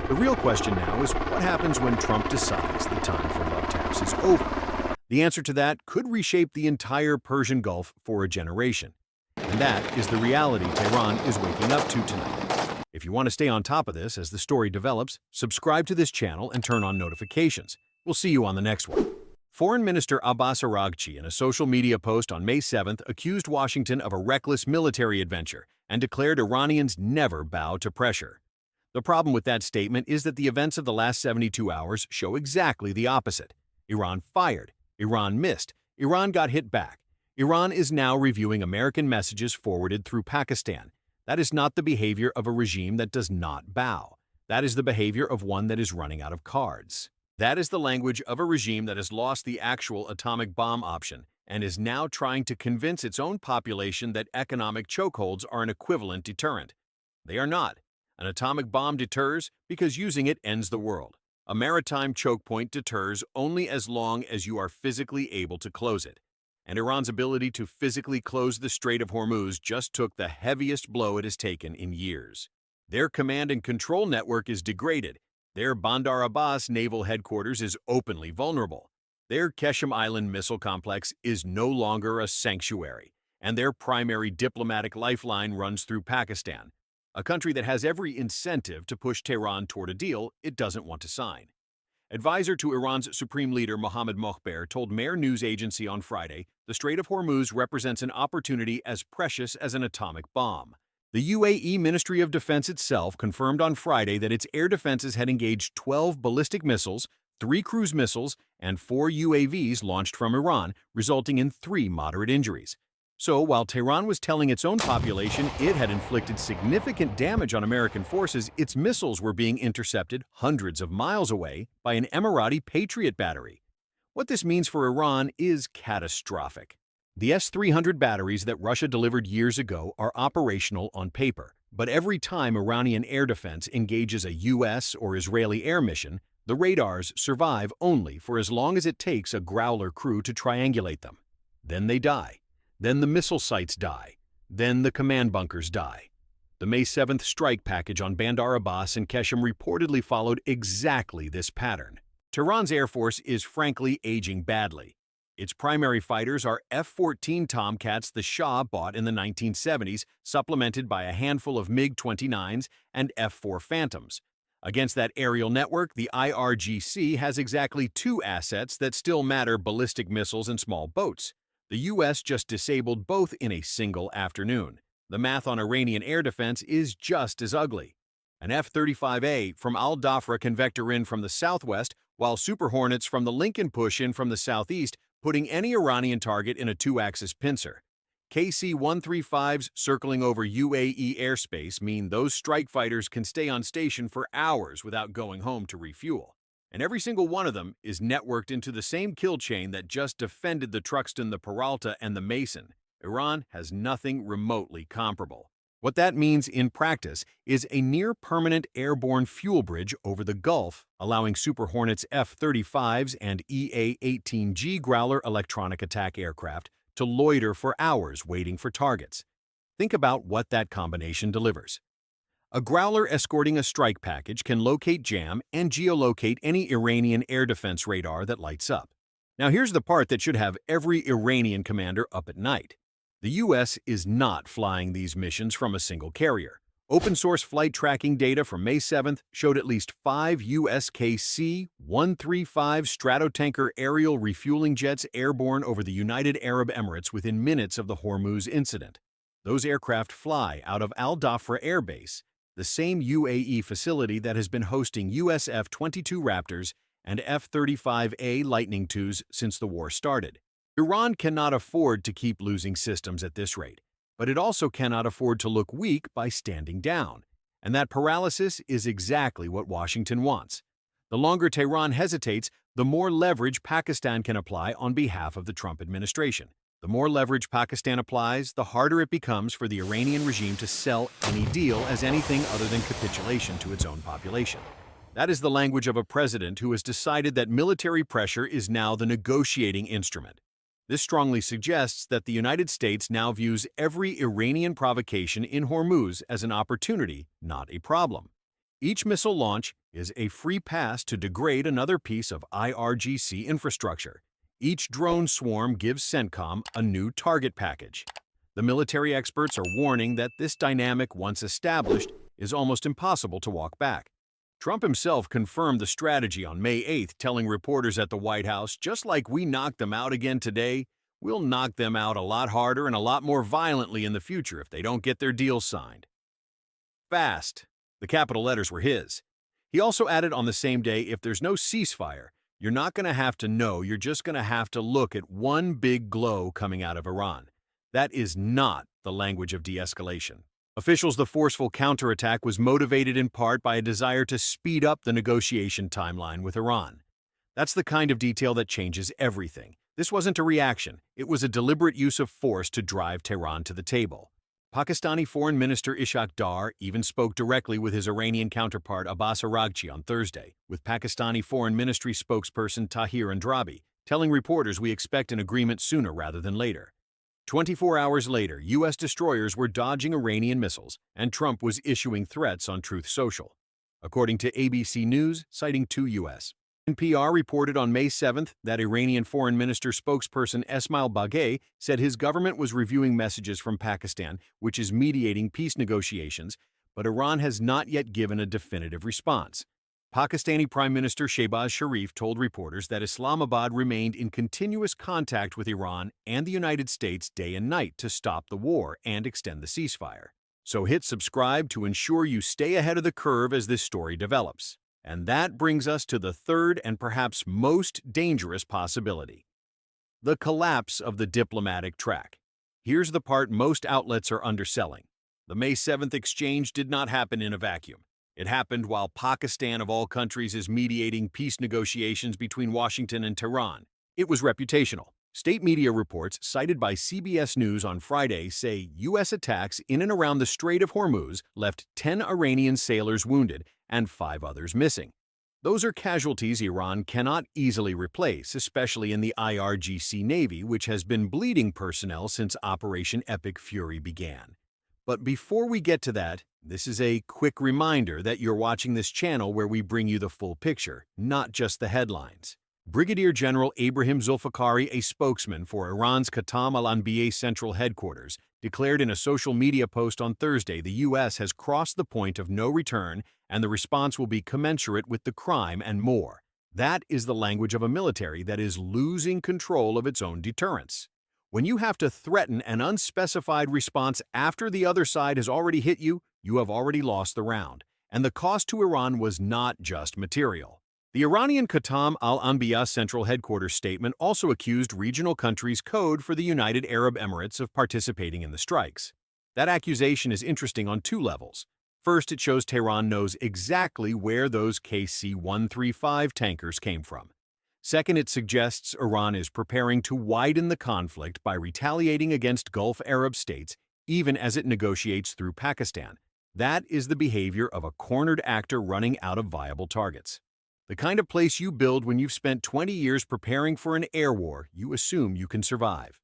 The real question now is what happens when Trump decides the time for love taps is over? The answer to that could reshape the entire Persian Gulf for a generation. And that is the reality Tehran is waking up to tonight. If you want to stay on top of this as the story develops, subscribe to this channel and turn on notifications. We'll see you on the next one. Foreign Minister Abbas in a social media post on May 7th accused Washington of a reckless military adventure and declared Iranians never bow to pressure. The problem with that statement is that the events of the last 72 hours show exactly the opposite. Iran fired. Iran missed. Iran got hit back. Iran is now reviewing American messages forwarded through Pakistan. That is not the behavior of a regime that does not bow. That is the behavior of one that is running out of cards. That is the language of a regime that has lost the actual atomic bomb option and is now trying to convince its own population that economic chokeholds are an equivalent deterrent. They are not. An atomic bomb deters because using it ends the world. A maritime choke point deters only as long as you are physically able to close it. And Iran's ability to physically close the Strait of Hormuz just took the heaviest blow it has taken in years. Their command and control network is degraded. Their Bandar Abbas naval headquarters is openly vulnerable. Their Qeshm Island missile complex is no longer a sanctuary. And their primary diplomatic lifeline runs through Pakistan, a country that has every incentive to push Tehran toward a deal it doesn't want to sign. Advisor to Iran's Supreme Leader Mohammad Mokhber told Mehr news agency on Friday the Strait of Hormuz represents an opportunity as precious as an atomic bomb. The UAE Ministry of Defense itself confirmed on Friday that its air defenses had engaged 12 ballistic missiles, 3 cruise missiles, and 4 UAVs launched from Iran, resulting in 3 moderate injuries. So, while Tehran was telling its own population it had inflicted significant damage on American forces, its missiles were being intercepted hundreds of miles away by an Emirati Patriot battery. What this means for Iran is catastrophic. The S-300 batteries that Russia delivered years ago are operational on paper, but every time Iranian air defense engages a U.S. or Israeli air mission, the radars survive only for as long as it takes a Growler crew to triangulate them. Then they die. Then the missile sites die. Then the command bunkers die. The May 7th strike package on Bandar Abbas and Qeshm reportedly followed exactly this pattern. Tehran's air force is frankly aging badly. Its primary fighters are F-14 Tomcats the Shah bought in the 1970s, supplemented by a handful of MiG-29s and F-4 Phantoms. Against that aerial network, the IRGC has exactly 2 assets that still matter: ballistic missiles and small boats. The U.S. just disabled both in a single afternoon. The math on Iranian air defense is just as ugly. An F-35A from Al Dhafra can vector in from the southwest, while Super Hornets from the Lincoln push in from the southeast, putting any Iranian target in a 2-axis pincer. KC-135s circling over UAE airspace mean those strike fighters can stay on station for hours without going home to refuel. And every single one of them is networked into the same kill chain that just defended the Truxtun, the Peralta, and the Mason. Iran has nothing remotely comparable. What that means in practice is a near-permanent airborne fuel bridge over the Gulf, allowing Super Hornets F-35s and EA-18G Growler electronic attack aircraft to loiter for hours waiting for targets. Think about what that combination delivers. A Growler escorting a strike package can locate, jam, and geolocate any Iranian air defense radar that lights up. Now here's the part that should have every Iranian commander up at night. The U.S. is not flying these missions from a single carrier. Open-source flight tracking data from May 7th showed at least 5 USK C-135 Stratotanker aerial refueling jets airborne over the United Arab Emirates within minutes of the Hormuz incident. Those aircraft fly out of Al Dhafra Air Base, the same UAE facility that has been hosting US F-22 Raptors and F-35A Lightning IIs since the war started. Iran cannot afford to keep losing systems at this rate, but it also cannot afford to look weak by standing down. And that paralysis is exactly what Washington wants. The longer Tehran hesitates, the more leverage Pakistan can apply on behalf of the Trump administration. The more leverage Pakistan applies, the harder it becomes for the Iranian regime to sell any deal as anything other than capitulation to its own population. That is the language of a president who has decided that military pressure is now the negotiating instrument. This strongly suggests that the United States now views every Iranian provocation in Hormuz as an opportunity, not a problem. Each missile launch, is a free pass to degrade another piece of IRGC infrastructure. Each drone swarm gives CENTCOM a new target package. The military experts are warning that this dynamic, once established, is almost impossible to walk back. Trump himself confirmed the strategy on May 8th, telling reporters at the White House, "Just like we knocked them out again today, we'll knock them out a lot harder and a lot more violently in the future if they don't get their deals signed." Fast. The capital letters were his. He also added on the same day, if there's no ceasefire, you're not going to have to know, you're just going to have to look at one big glow coming out of Iran. That is not the language of de-escalation. Officials, the forceful counterattack was motivated in part by a desire to speed up the negotiation timeline with Iran. That's the kind of detail that changes everything. This wasn't a reaction, it was a deliberate use of force to drive Tehran to the table. Pakistani Foreign Minister Ishaq Dar even spoke directly with his Iranian counterpart Abbas on Thursday, with Pakistani Foreign Ministry spokesperson Tahir Andrabi, telling reporters we expect an agreement sooner rather than later. 24 hours later, U.S. destroyers were dodging Iranian missiles, and Trump was issuing threats on Truth Social. According to ABC News, citing two U.S. NPR reported on May 7th that Iranian Foreign Minister spokesperson Esmail Baghaei said his government was reviewing messages from Pakistan, which is mediating peace negotiations, but Iran has not yet given a definitive response. Pakistani Prime Minister Shehbaz Sharif told reporters that Islamabad remained in continuous contact with Iran and the United States day and night to stop the war and extend the ceasefire. So hit subscribe to ensure you stay ahead of the curve as this story develops. And that brings us to the third and perhaps most dangerous possibility: the collapse of the diplomatic track. Here's the part most outlets are underselling. The May 7th exchange did not happen in a vacuum. It happened while Pakistan, of all countries, is mediating peace negotiations between Washington and Tehran. It was reputational. State media reports cited by CBS News on Friday say U.S. attacks in and around the Strait of Hormuz left 10 Iranian sailors wounded and 5 others missing. Those are casualties Iran cannot easily replace, especially in the IRGC Navy, which has been bleeding personnel since Operation Epic Fury began. But before we get to that, this is a quick reminder that you're watching this channel where we bring you the full picture, not just the headlines. Brigadier General Ibrahim Zulfikari, a spokesman for Iran's Khatam al-Anbiya Central Headquarters, declared in a social media post on Thursday the U.S. has crossed the point of no return and the response will be commensurate with the crime and more. That is the language of a military that is losing control of its own deterrence. When you have to threaten an unspecified response after the other side has already hit you, you have already lost the round. And the cost to Iran was not just material. The Iranian Khatam al-Anbiya Central Headquarters statement also accused regional countries Code for the United Arab Emirates of participating in the strikes. That accusation is interesting on 2 levels. First, it shows Tehran knows exactly where those KC-135 tankers came from. Second, it suggests Iran is preparing to widen the conflict by retaliating against Gulf Arab states, even as it negotiates through Pakistan. That is the behavior of a cornered actor running out of viable targets. The kind of place you build when you've spent 20 years preparing for an air war you assume you can survive.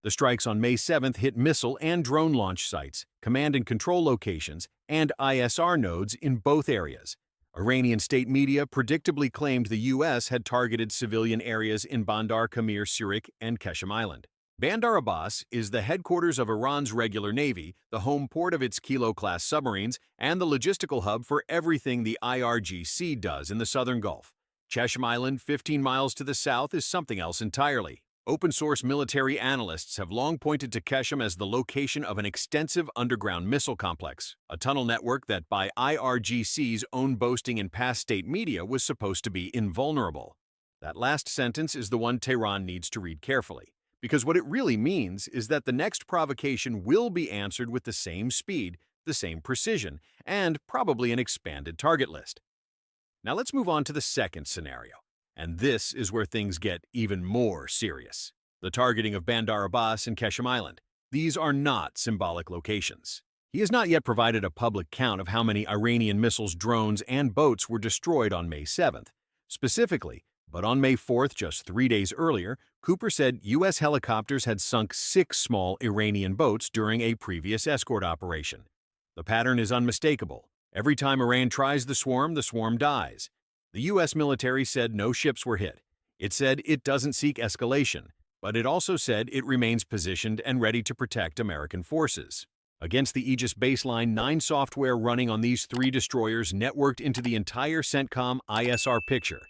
The strikes on May 7th hit missile and drone launch sites, command and control locations, and ISR nodes in both areas. Iranian state media predictably claimed the U.S. had targeted civilian areas in Bandar, Surik, and Qeshm Island. Bandar Abbas is the headquarters of Iran's regular navy, the home port of its Kilo-class submarines, and the logistical hub for everything the IRGC does in the southern Gulf. Qeshm Island, 15 miles to the south, is something else entirely. Open-source military analysts have long pointed to Qeshm as the location of an extensive underground missile complex, a tunnel network that, by IRGC's own boasting in past state media, was supposed to be invulnerable. That last sentence is the one Tehran needs to read carefully, because what it really means is that the next provocation will be answered with the same speed, the same precision, and probably an expanded target list. Now let's move on to the second scenario. And this is where things get even more serious. The targeting of Bandar Abbas and Qeshm Island. These are not symbolic locations. He has not yet provided a public count of how many Iranian missiles, drones, and boats were destroyed on May 7th. Specifically, but on May 4th, just 3 days earlier, Cooper said U.S. helicopters had sunk 6 small Iranian boats during a previous escort operation. The pattern is unmistakable. Every time Iran tries the swarm dies. The U.S. military said no ships were hit. It said it doesn't seek escalation, but it also said it remains positioned and ready to protect American forces. Against the Aegis baseline, 9 software running on these 3 destroyers networked into the entire CENTCOM ISR picture.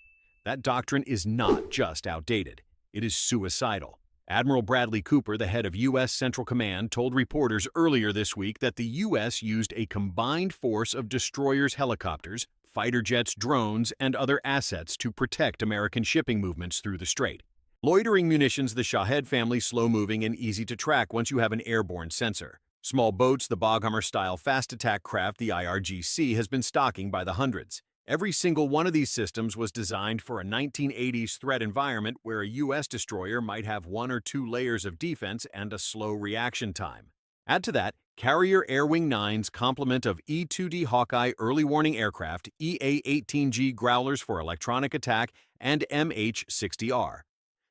That doctrine is not just outdated, it is suicidal. Admiral Bradley Cooper, the head of U.S. Central Command, told reporters earlier this week that the U.S. used a combined force of destroyers, helicopters, fighter jets, drones, and other assets to protect American shipping movements through the Strait. Loitering munitions, the Shahed family, slow-moving and easy to track once you have an airborne sensor. Small boats, the Boghammer-style fast attack craft the IRGC has been stocking by the hundreds. Every single one of these systems was designed for a 1980s threat environment where a U.S. destroyer might have 1 or 2 layers of defense and a slow reaction time. Add to that, Carrier Air Wing 9's complement of E-2D Hawkeye early warning aircraft, EA-18G Growlers for electronic attack, and MH-60R.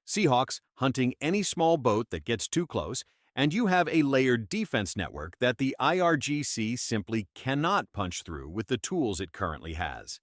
Seahawks hunting any small boat that gets too close, and you have a layered defense network that the IRGC simply cannot punch through with the tools it currently has.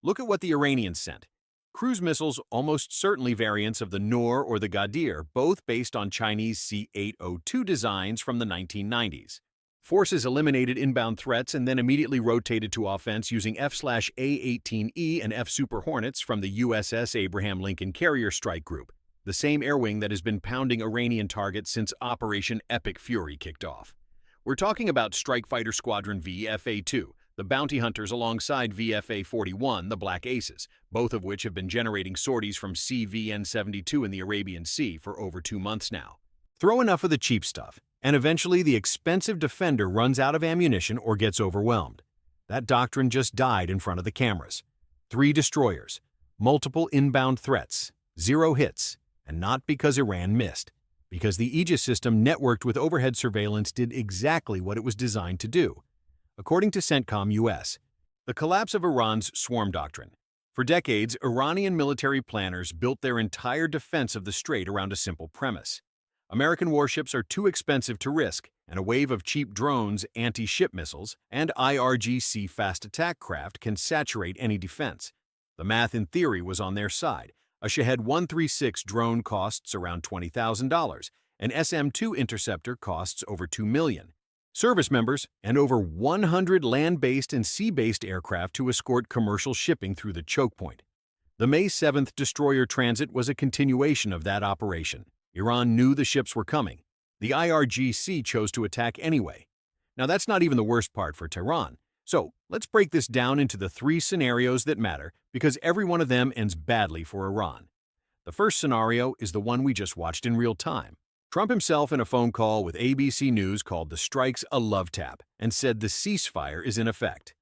Look at what the Iranians sent. Cruise missiles, almost certainly variants of the Noor or the Ghadir, both based on Chinese C-802 designs from the 1990s. Forces eliminated inbound threats and then immediately rotated to offense using F/A-18E and F Super Hornets from the USS Abraham Lincoln Carrier Strike Group, the same air wing that has been pounding Iranian targets since Operation Epic Fury kicked off. We're talking about Strike Fighter Squadron VFA-2, the bounty hunters alongside VFA-41, the Black Aces, both of which have been generating sorties from CVN-72 in the Arabian Sea for over 2 months now. Throw enough of the cheap stuff, and eventually the expensive Defender runs out of ammunition or gets overwhelmed. That doctrine just died in front of the cameras. 3 destroyers, multiple inbound threats, 0 hits, and not because Iran missed, because the Aegis system networked with overhead surveillance did exactly what it was designed to do. According to CENTCOM US, the collapse of Iran's swarm doctrine. For decades, Iranian military planners built their entire defense of the Strait around a simple premise. American warships are too expensive to risk, and a wave of cheap drones, anti-ship missiles, and IRGC fast attack craft can saturate any defense. The math in theory was on their side. A Shahed 136 drone costs around $20,000. An SM-2 interceptor costs over $2 million. Service members, and over 100 land-based and sea-based aircraft to escort commercial shipping through the choke point. The May 7th destroyer transit was a continuation of that operation. Iran knew the ships were coming. The IRGC chose to attack anyway. Now that's not even the worst part for Tehran. So let's break this down into the 3 scenarios that matter, because every one of them ends badly for Iran. The first scenario is the one we just watched in real time. Trump himself in a phone call with ABC News called the strikes a love tap and said the ceasefire is in effect.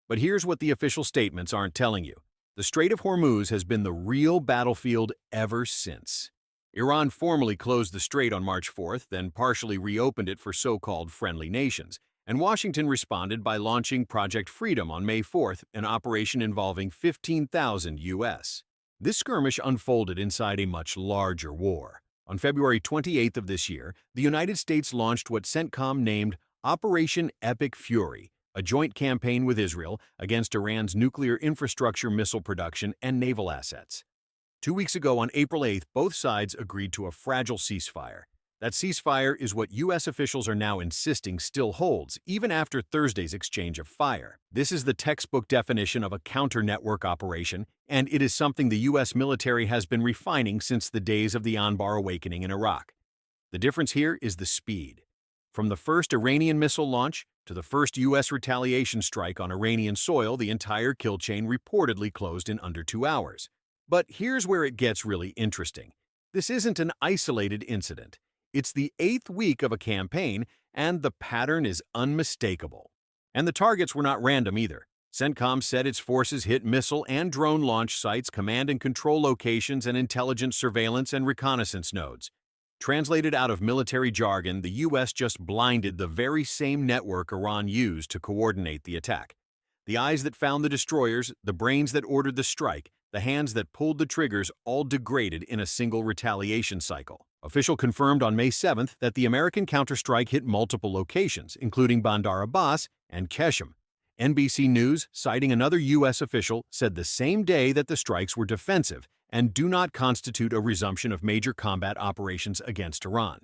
But here's what the official statements aren't telling you. The Strait of Hormuz has been the real battlefield ever since. Iran formally closed the strait on March 4th, then partially reopened it for so-called friendly nations, and Washington responded by launching Project Freedom on May 4th, an operation involving 15,000 U.S. This skirmish unfolded inside a much larger war. On February 28th of this year, the United States launched what CENTCOM named Operation Epic Fury, a joint campaign with Israel against Iran's nuclear infrastructure, missile production, and naval assets. 2 weeks ago, on April 8th, both sides agreed to a fragile ceasefire. That ceasefire is what U.S. officials are now insisting still holds, even after Thursday's exchange of fire. This is the textbook definition of a counter-network operation, and it is something the U.S. military has been refining since the days of the Anbar awakening in Iraq. The difference here is the speed. From the first Iranian missile launch to the first U.S. retaliation strike on Iranian soil, the entire kill chain reportedly closed in under 2 hours. But here's where it gets really interesting. This isn't an isolated incident. It's the 8th week of a campaign, and the pattern is unmistakable. And the targets were not random either. CENTCOM said its forces hit missile and drone launch sites, command and control locations, and intelligence surveillance and reconnaissance nodes. Translated out of military jargon, the U.S. just blinded the very same network Iran used to coordinate the attack. The eyes that found the destroyers, the brains that ordered the strike, the hands that pulled the triggers, all degraded in a single retaliation cycle. Official confirmed on May 7th that the American counterstrike hit multiple locations, including Bandar Abbas and Keshem. NBC News, citing another U.S. official, said the same day that the strikes were defensive and do not constitute a resumption of major combat operations against Iran.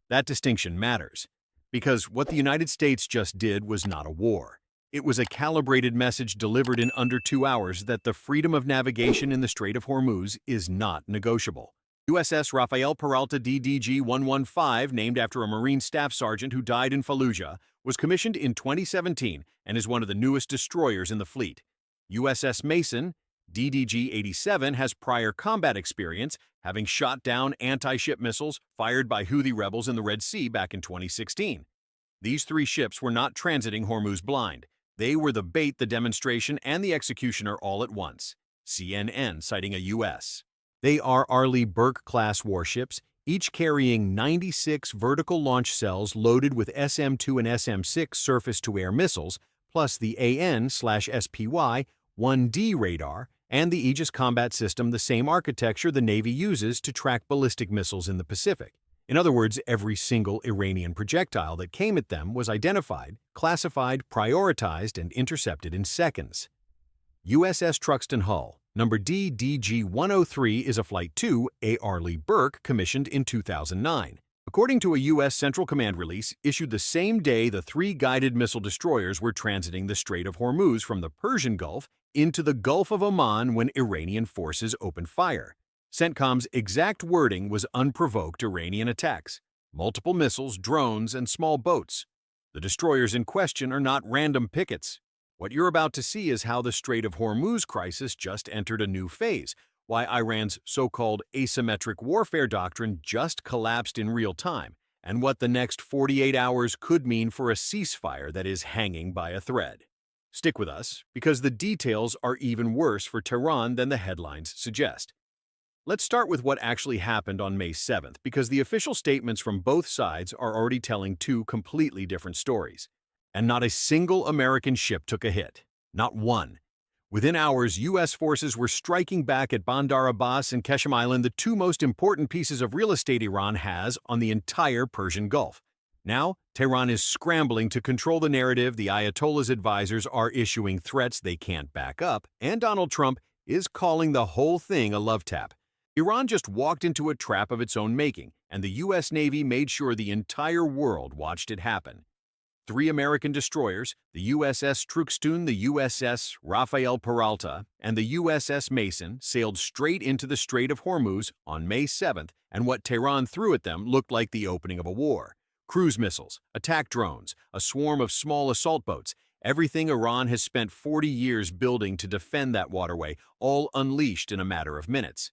That distinction matters, because what the United States just did was not a war. It was a calibrated message delivered in under 2 hours that the freedom of navigation in the Strait of Hormuz is not negotiable. USS Rafael Peralta DDG-115, named after a Marine Staff Sergeant who died in Fallujah, was commissioned in 2017 and is one of the newest destroyers in the fleet. USS Mason, DDG-87, has prior combat experience, having shot down anti-ship missiles fired by Houthi rebels in the Red Sea back in 2016. These 3 ships were not transiting Hormuz blind. They were the bait, the demonstration, and the executioner all at once. CNN citing a U.S. They are Arleigh Burke-class warships, each carrying 96 vertical launch cells loaded with SM-2 and SM-6 surface-to-air missiles, plus the AN/SPY-1D radar, and the Aegis Combat System, the same architecture the Navy uses to track ballistic missiles in the Pacific. In other words, every single Iranian projectile that came at them was identified, classified, prioritized, and intercepted in seconds. USS Truxtun Hull, number DDG-103, is a Flight II A. Arleigh Burke commissioned in 2009. According to a U.S. Central Command release issued the same day the 3 guided missile destroyers were transiting the Strait of Hormuz from the Persian Gulf into the Gulf of Oman when Iranian forces opened fire. CENTCOM's exact wording was unprovoked Iranian attacks, multiple missiles, drones, and small boats. The destroyers in question are not random pickets. What you're about to see is how the Strait of Hormuz crisis just entered a new phase, why Iran's so-called asymmetric warfare doctrine just collapsed in real time, and what the next 48 hours could mean for a ceasefire that is hanging by a thread. Stick with us, because the details are even worse for Tehran than the headlines suggest. Let's start with what actually happened on May 7th, because the official statements from both sides are already telling 2 completely different stories. And not a single American ship took a hit. Not one. Within hours, U.S. forces were striking back at Bandar Abbas and Qeshm Island, the 2 most important pieces of real estate Iran has on the entire Persian Gulf. Now, Tehran is scrambling to control the narrative, the Ayatollah's advisors are issuing threats they can't back up, and Donald Trump is calling the whole thing a love tap. Iran just walked into a trap of its own making, and the U.S. Navy made sure the entire world watched it happen. 3 American destroyers, the USS Truxtun, the USS Rafael Peralta, and the USS Mason, sailed straight into the Strait of Hormuz on May 7th, and what Tehran threw at them looked like the opening of a war. Cruise missiles, attack drones, a swarm of small assault boats, everything Iran has spent 40 years building to defend that waterway, all unleashed in a matter of minutes.